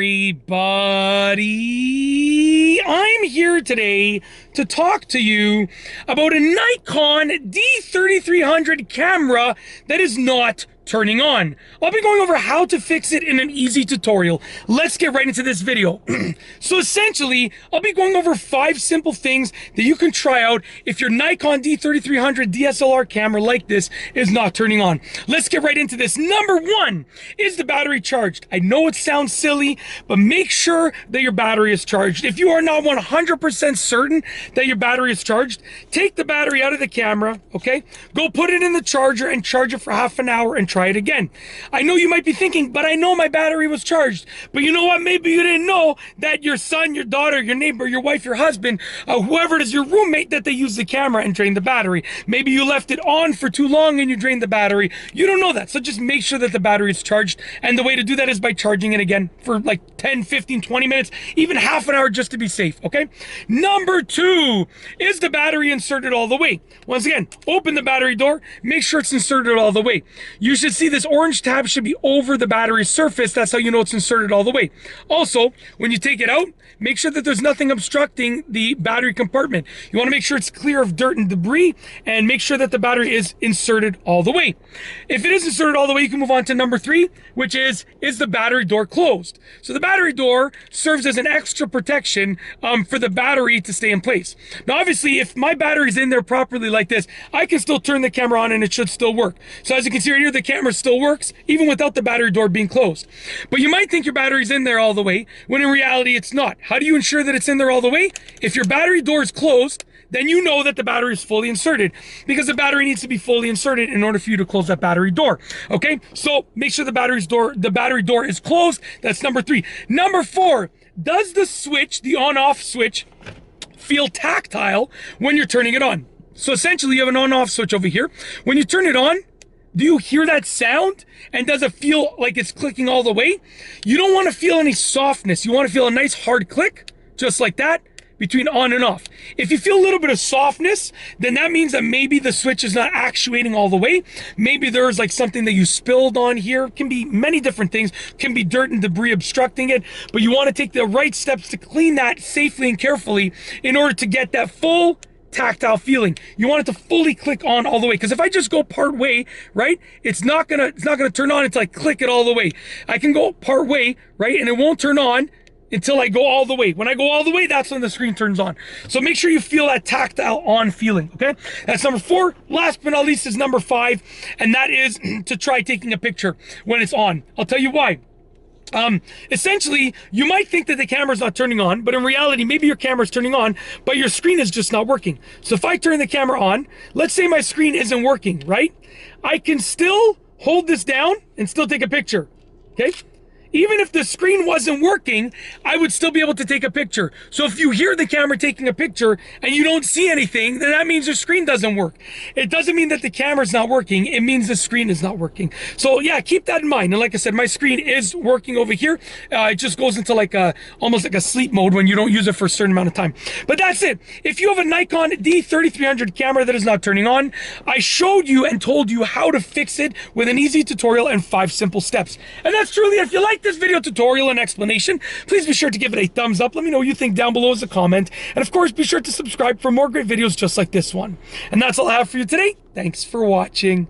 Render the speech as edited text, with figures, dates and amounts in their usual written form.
everybody. I'm here today to talk to you about a Nikon D3300 camera that is not turning on. I'll be going over how to fix it in an easy tutorial. Let's get right into this video. So essentially, I'll be going over 5 simple things that you can try out if your Nikon D3300 DSLR camera like this is not turning on. Let's get right into this. Number 1, is the battery charged? I know it sounds silly, but make sure that your battery is charged. If you are not 100% certain that your battery is charged, take the battery out of the camera, okay? Go put it in the charger and charge it for half an hour and try it again. I know you might be thinking, but I know my battery was charged. But you know what? Maybe you didn't know that your son, your daughter, your neighbor, your wife, your husband, whoever it is, your roommate, that they use the camera and drain the battery. Maybe you left it on for too long and you drained the battery. You don't know that. So just make sure that the battery is charged. And the way to do that is by charging it again for like 10, 15, 20 minutes, even half an hour just to be safe, okay? Number 2, is the battery inserted all the way? Once again, open the battery door, make sure it's inserted all the way. You should see this orange tab should be over the battery surface. That's how you know it's inserted all the way. Also, when you take it out, make sure that there's nothing obstructing the battery compartment. You want to make sure it's clear of dirt and debris, and make sure that the battery is inserted all the way. If it is inserted all the way, you can move on to number 3, which is the battery door closed? So the battery door serves as an extra protection for the battery to stay in place. Now, obviously, if my battery's in there properly like this, I can still turn the camera on and it should still work. So as you can see right here, the camera still works even without the battery door being closed. But you might think your battery's in there all the way, when in reality it's not. How do you ensure that it's in there all the way? If your battery door is closed, then you know that the battery is fully inserted, because the battery needs to be fully inserted in order for you to close that battery door. Okay, so make sure the battery door is closed. That's number 3. Number 4, does the switch, the on-off switch, feel tactile when you're turning it on? So essentially, you have an on-off switch over here. When you turn it on, do you hear that sound? And does it feel like it's clicking all the way? You don't want to feel any softness. You want to feel a nice hard click, just like that, between on and off. If you feel a little bit of softness, then that means that maybe the switch is not actuating all the way. Maybe there's like something that you spilled on here. It can be many different things. It can be dirt and debris obstructing it, but you want to take the right steps to clean that safely and carefully in order to get that full tactile feeling. You want it to fully click on all the way, because if I just go part way, right, it's not gonna turn on until I click it all the way. I can go part way, right, and it won't turn on until I go all the way. When I go all the way, that's when the screen turns on. So make sure you feel that tactile on feeling, okay? That's number 4. Last but not least is number 5, and that is to try taking a picture when it's on. I'll tell you why. Essentially, you might think that the camera's not turning on, but in reality, maybe your camera's turning on, but your screen is just not working. So if I turn the camera on, let's say my screen isn't working, right? I can still hold this down and still take a picture, okay? Even if the screen wasn't working, I would still be able to take a picture. So if you hear the camera taking a picture and you don't see anything, then that means the screen doesn't work. It doesn't mean that the camera's not working. It means the screen is not working. So yeah, keep that in mind. And like I said, my screen is working over here. It just goes into like almost like a sleep mode when you don't use it for a certain amount of time. But that's it. If you have a Nikon D3300 camera that is not turning on, I showed you and told you how to fix it with an easy tutorial and 5 simple steps. And that's truly, if you like this video tutorial and explanation, please be sure to give it a thumbs up. Let me know what you think down below as a comment. And of course, be sure to subscribe for more great videos just like this one. And that's all I have for you today. Thanks for watching.